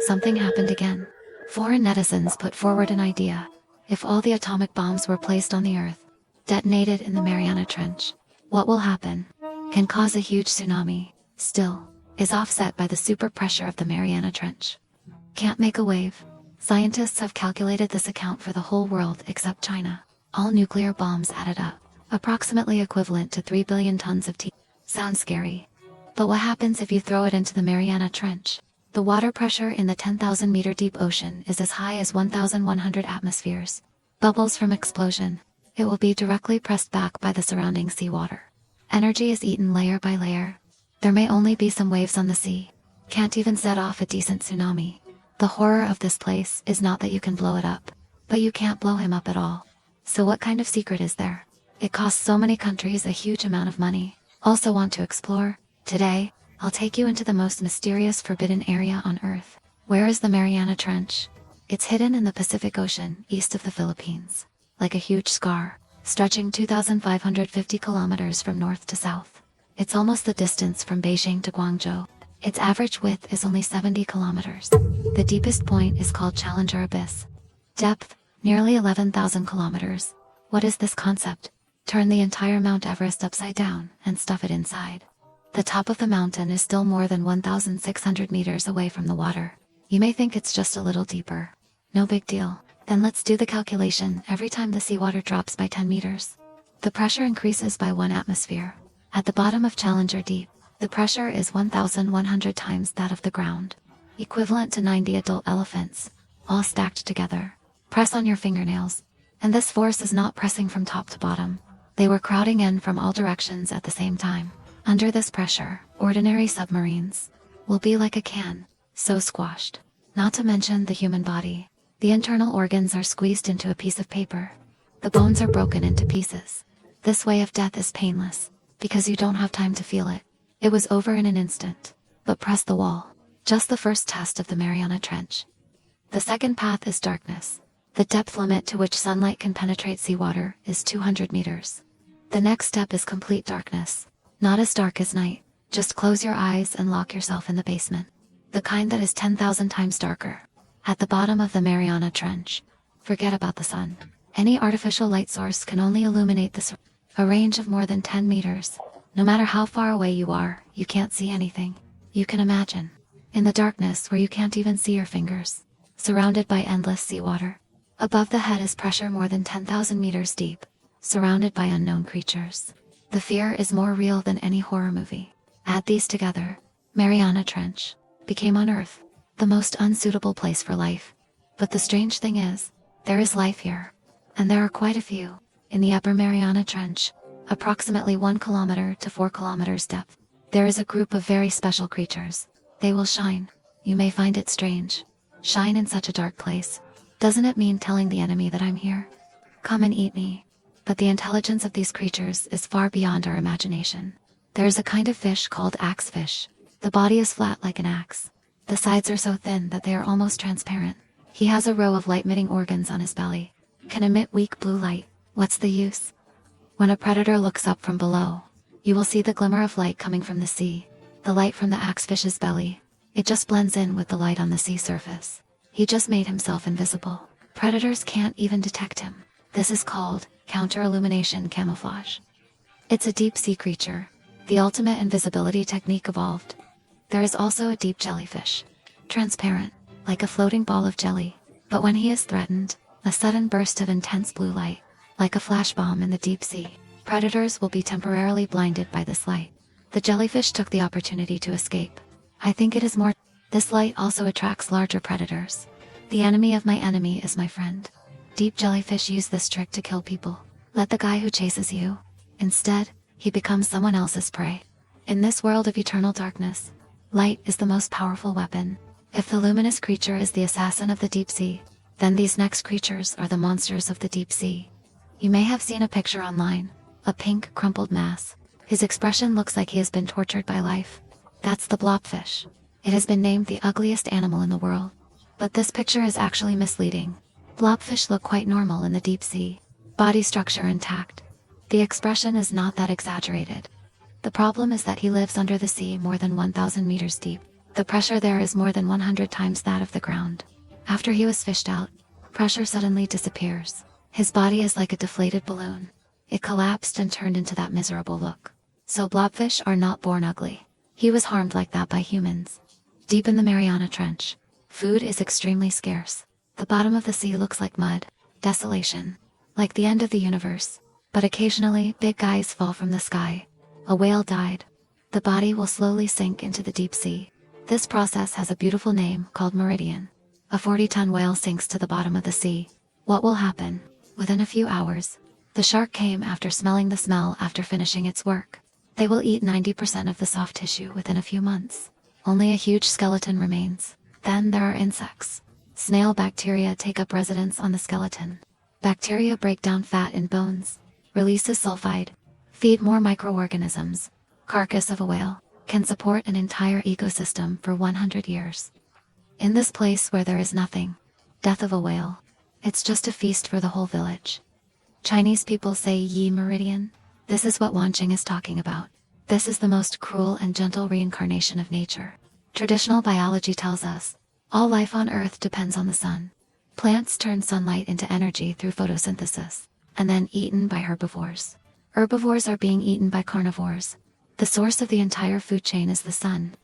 something happened again. Foreign netizens put forward an idea. If all the atomic bombs were placed on the Earth, detonated in the Mariana Trench, what will happen? Can cause a huge tsunami. Still, is offset by the super pressure of the Mariana Trench. Can't make a wave. Scientists have calculated this account for the whole world except China. All nuclear bombs added up, approximately equivalent to 3 billion tons of tea. Sounds scary. But what happens if you throw it into the Mariana Trench? The water pressure in the 10,000-meter deep ocean is as high as 1,100 atmospheres. Bubbles from explosion. It will be directly pressed back by the surrounding seawater. Energy is eaten layer by layer. There may only be some waves on the sea. Can't even set off a decent tsunami. The horror of this place is not that you can blow it up, but you can't blow him up at all. So what kind of secret is there? It costs so many countries a huge amount of money. Also want to explore? Today, I'll take you into the most mysterious forbidden area on Earth. Where is the Mariana Trench? It's hidden in the Pacific Ocean, east of the Philippines. Like a huge scar, stretching 2,550 kilometers from north to south. It's almost the distance from Beijing to Guangzhou. Its average width is only 70 kilometers. The deepest point is called Challenger Abyss. Depth, nearly 11,000 kilometers. What is this concept? Turn the entire Mount Everest upside down and stuff it inside. The top of the mountain is still more than 1,600 meters away from the water. You may think it's just a little deeper. No big deal. Then let's do the calculation every time the seawater drops by 10 meters. The pressure increases by 1 atmosphere. At the bottom of Challenger Deep, the pressure is 1,100 times that of the ground, equivalent to 90 adult elephants, all stacked together. Press on your fingernails. And this force is not pressing from top to bottom. They were crowding in from all directions at the same time. Under this pressure, ordinary submarines will be like a can, so squashed. Not to mention the human body. The internal organs are squeezed into a piece of paper. The bones are broken into pieces. This way of death is painless, because you don't have time to feel it. It was over in an instant. But press the wall. Just the first test of the Mariana Trench. The second path is darkness. The depth limit to which sunlight can penetrate seawater is 200 meters. The next step is complete darkness. Not as dark as night. Just close your eyes and lock yourself in the basement. The kind that is 10,000 times darker. At the bottom of the Mariana Trench. Forget about the sun. Any artificial light source can only illuminate a range of more than 10 meters. No matter how far away you are, you can't see anything. You can imagine. In the darkness where you can't even see your fingers. Surrounded by endless seawater. Above the head is pressure more than 10,000 meters deep. Surrounded by unknown creatures. The fear is more real than any horror movie. Add these together. Mariana Trench became on Earth the most unsuitable place for life. But the strange thing is, there is life here. And there are quite a few. In the upper Mariana Trench, approximately 1 kilometer to 4 kilometers depth, there is a group of very special creatures. They will shine. You may find it strange. Shine in such a dark place. Doesn't it mean telling the enemy that I'm here? Come and eat me. But the intelligence of these creatures is far beyond our imagination. There is a kind of fish called axefish. The body is flat like an axe. The sides are so thin that they are almost transparent. He has a row of light-emitting organs on his belly. Can emit weak blue light. What's the use? When a predator looks up from below, you will see the glimmer of light coming from the sea. The light from the axefish's belly. It just blends in with the light on the sea surface. He just made himself invisible. Predators can't even detect him. This is called counter-illumination camouflage. It's a deep-sea creature. The ultimate invisibility technique evolved. There is also a deep jellyfish. Transparent, like a floating ball of jelly. But when he is threatened, a sudden burst of intense blue light, like a flash bomb in the deep sea. Predators will be temporarily blinded by this light. The jellyfish took the opportunity to escape. I think it is more. This light also attracts larger predators. The enemy of my enemy is my friend. Deep jellyfish use this trick to kill people. Let the guy who chases you. Instead, he becomes someone else's prey. In this world of eternal darkness, light is the most powerful weapon. If the luminous creature is the assassin of the deep sea, then these next creatures are the monsters of the deep sea. You may have seen a picture online. A pink, crumpled mass. His expression looks like he has been tortured by life. That's the blobfish. It has been named the ugliest animal in the world. But this picture is actually misleading. Blobfish look quite normal in the deep sea. Body structure intact. The expression is not that exaggerated. The problem is that he lives under the sea more than 1,000 meters deep. The pressure there is more than 100 times that of the ground. After he was fished out, pressure suddenly disappears. His body is like a deflated balloon. It collapsed and turned into that miserable look. So blobfish are not born ugly. He was harmed like that by humans. Deep in the Mariana Trench, food is extremely scarce. The bottom of the sea looks like mud, desolation, like the end of the universe. But occasionally, big guys fall from the sky. A whale died. The body will slowly sink into the deep sea. This process has a beautiful name called meridian. A 40-ton whale sinks to the bottom of the sea. What will happen? Within a few hours, the shark came after smelling the smell after finishing its work. They will eat 90% of the soft tissue within a few months. Only a huge skeleton remains. Then there are insects. Snail bacteria take up residence on the skeleton. Bacteria break down fat in bones, releases sulfide, feed more microorganisms. Carcass of a whale can support an entire ecosystem for 100 years. In this place where there is nothing, death of a whale, it's just a feast for the whole village. Chinese people say Yi Meridian. This is what Wanqing is talking about. This is the most cruel and gentle reincarnation of nature. Traditional biology tells us, all life on Earth depends on the sun. Plants turn sunlight into energy through photosynthesis, and then eaten by herbivores. Herbivores are being eaten by carnivores. The source of the entire food chain is the sun.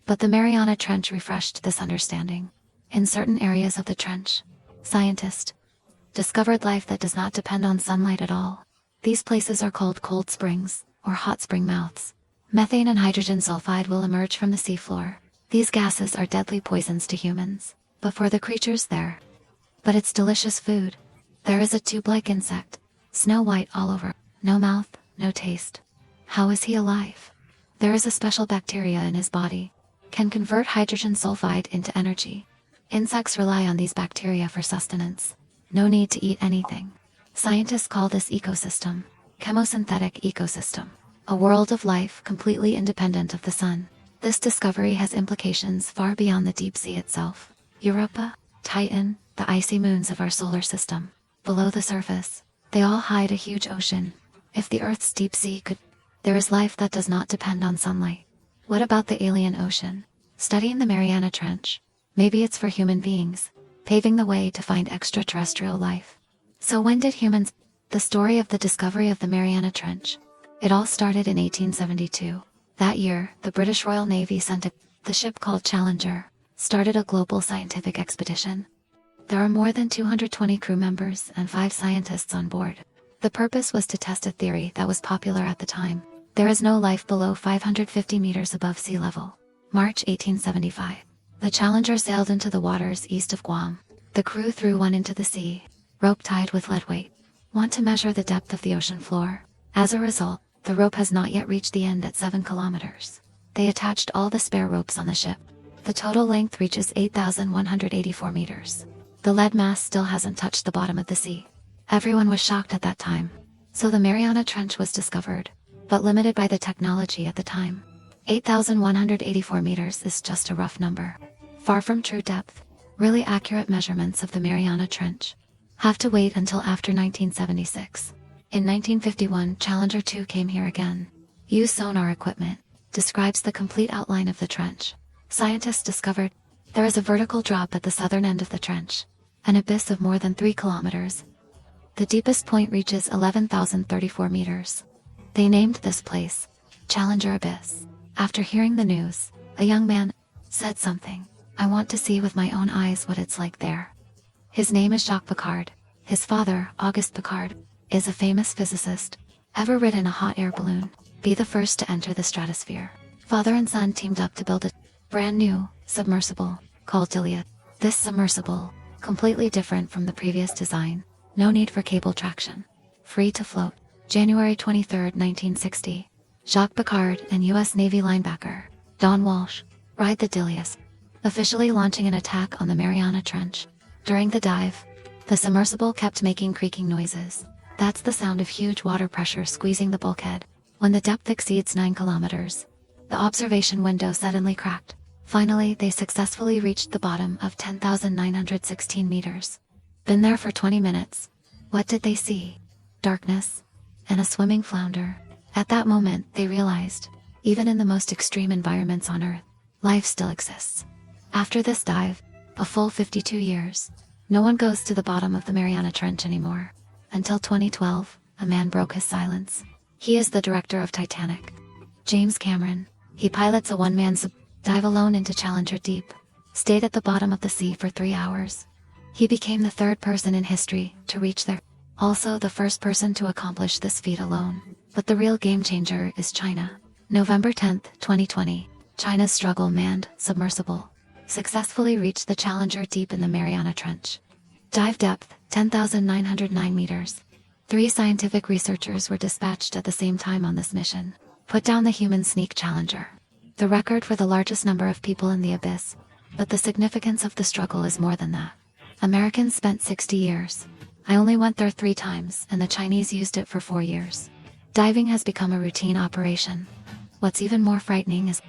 But the Mariana Trench refreshed this understanding. In certain areas of the trench, scientists discovered life that does not depend on sunlight at all. These places are called cold springs, or hot spring mouths. Methane and hydrogen sulfide will emerge from the seafloor. These gases are deadly poisons to humans, but for the creatures there. But it's delicious food. There is a tube-like insect, snow white all over, no mouth, no taste. How is he alive? There is a special bacteria in his body, can convert hydrogen sulfide into energy. Insects rely on these bacteria for sustenance. No need to eat anything. Scientists call this ecosystem, chemosynthetic ecosystem, a world of life completely independent of the sun. This discovery has implications far beyond the deep sea itself. Europa, Titan, the icy moons of our solar system. Below the surface, they all hide a huge ocean. If the Earth's deep sea could, there is life that does not depend on sunlight. What about the alien ocean? Studying the Mariana Trench, maybe it's for human beings, paving the way to find extraterrestrial life. So when did humans? The story of the discovery of the Mariana Trench. It all started in 1872. That year, the British Royal Navy sent the ship called Challenger, started a global scientific expedition. There are more than 220 crew members and 5 scientists on board. The purpose was to test a theory that was popular at the time. There is no life below 550 meters above sea level. March 1875. The Challenger sailed into the waters east of Guam. The crew threw one into the sea, rope tied with lead weight. Want to measure the depth of the ocean floor? As a result, the rope has not yet reached the end at 7 kilometers. They attached all the spare ropes on the ship. The total length reaches 8,184 meters. The lead mass still hasn't touched the bottom of the sea. Everyone was shocked at that time. So the Mariana Trench was discovered, but limited by the technology at the time. 8,184 meters is just a rough number. Far from true depth. Really accurate measurements of the Mariana Trench have to wait until after 1976. In 1951, Challenger 2 came here again. Used sonar equipment, describes the complete outline of the trench. Scientists discovered there is a vertical drop at the southern end of the trench, an abyss of more than 3 kilometers. The deepest point reaches 11,034 meters. They named this place Challenger Abyss. After hearing the news, a young man said something. I want to see with my own eyes what it's like there. His name is Jacques Piccard. His father, Auguste Piccard, is a famous physicist. Ever ridden a hot air balloon? Be the first to enter the stratosphere. Father and son teamed up to build a brand new submersible called Deliath. This submersible, completely different from the previous design. No need for cable traction. Free to float. January 23, 1960. Jacques Piccard and U.S. Navy linebacker Don Walsh ride the Deliath, officially launching an attack on the Mariana Trench. During the dive, the submersible kept making creaking noises. That's the sound of huge water pressure squeezing the bulkhead. When the depth exceeds 9 kilometers, the observation window suddenly cracked. Finally, they successfully reached the bottom of 10,916 meters. Been there for 20 minutes. What did they see? Darkness and a swimming flounder. At that moment, they realized, even in the most extreme environments on Earth, life still exists. After this dive, a full 52 years, no one goes to the bottom of the Mariana Trench anymore. Until 2012, a man broke his silence. He is the director of Titanic, James Cameron. He pilots a one-man dive alone into Challenger Deep, stayed at the bottom of the sea for 3 hours. He became the third person in history to reach there, also the first person to accomplish this feat alone. But the real game changer is China. November 10, 2020, China's struggle manned submersible successfully reached the Challenger Deep in the Mariana Trench. Dive depth, 10,909 meters. 3 scientific researchers were dispatched at the same time on this mission. Put down the human sneak Challenger, the record for the largest number of people in the abyss. But the significance of the struggle is more than that. Americans spent 60 years. I only went there 3 times, and the Chinese used it for 4 years. Diving has become a routine operation. What's even more frightening is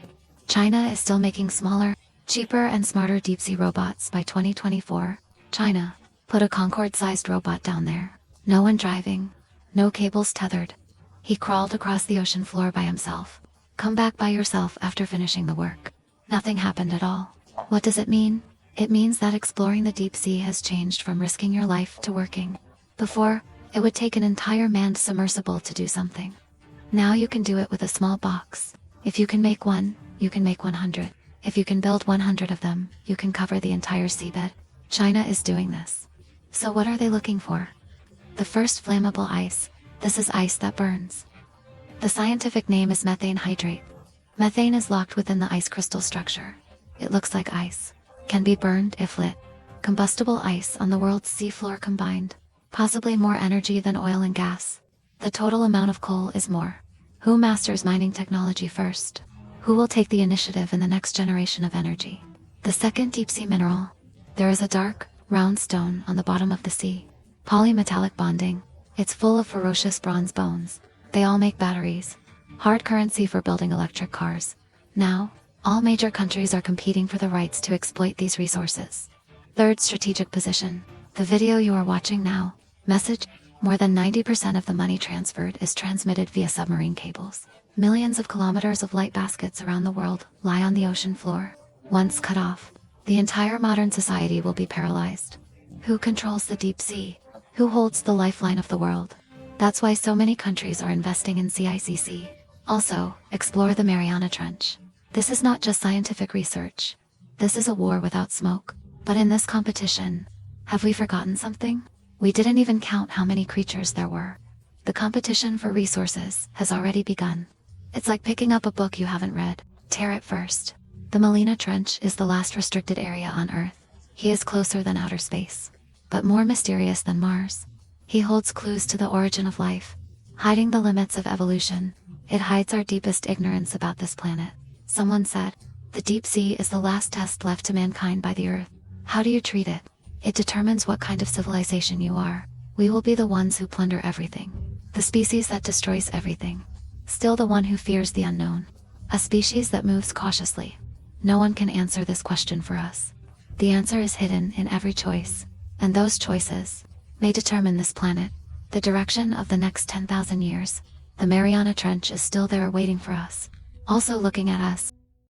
China is still making smaller, cheaper and smarter deep-sea robots. By 2024, China put a Concorde-sized robot down there. No one driving, no cables tethered. He crawled across the ocean floor by himself. Come back by yourself after finishing the work. Nothing happened at all. What does it mean? It means that exploring the deep sea has changed from risking your life to working. Before, it would take an entire manned submersible to do something. Now you can do it with a small box. If you can make one, you can make 100. If you can build 100 of them, you can cover the entire seabed. China is doing this. So what are they looking for? The first, flammable ice. This is ice that burns. The scientific name is methane hydrate. Methane is locked within the ice crystal structure. It looks like ice. Can be burned if lit. Combustible ice on the world's seafloor combined. Possibly more energy than oil and gas. The total amount of coal is more. Who masters mining technology first? Who will take the initiative in the next generation of energy? The second, deep-sea mineral. There is a dark, round stone on the bottom of the sea. Polymetallic bonding. It's full of ferocious bronze bones. They all make batteries. Hard currency for building electric cars. Now, all major countries are competing for the rights to exploit these resources. Third, strategic position. The video you are watching now. Message. More than 90% of the money transferred is transmitted via submarine cables. Millions of kilometers of light baskets around the world lie on the ocean floor. Once cut off, the entire modern society will be paralyzed. Who controls the deep sea? Who holds the lifeline of the world? That's why so many countries are investing in CICC. Also, explore the Mariana Trench. This is not just scientific research. This is a war without smoke. But in this competition, have we forgotten something? We didn't even count how many creatures there were. The competition for resources has already begun. It's like picking up a book you haven't read. Tear it first. The Mariana Trench is the last restricted area on Earth. He is closer than outer space, but more mysterious than Mars. He holds clues to the origin of life, hiding the limits of evolution. It hides our deepest ignorance about this planet. Someone said, the deep sea is the last test left to mankind by the Earth. How do you treat it? It determines what kind of civilization you are. We will be the ones who plunder everything. The species that destroys everything. Still the one who fears the unknown. A species that moves cautiously. No one can answer this question for us. The answer is hidden in every choice. And those choices may determine this planet, the direction of the next 10,000 years. The Mariana Trench is still there waiting for us. Also looking at us.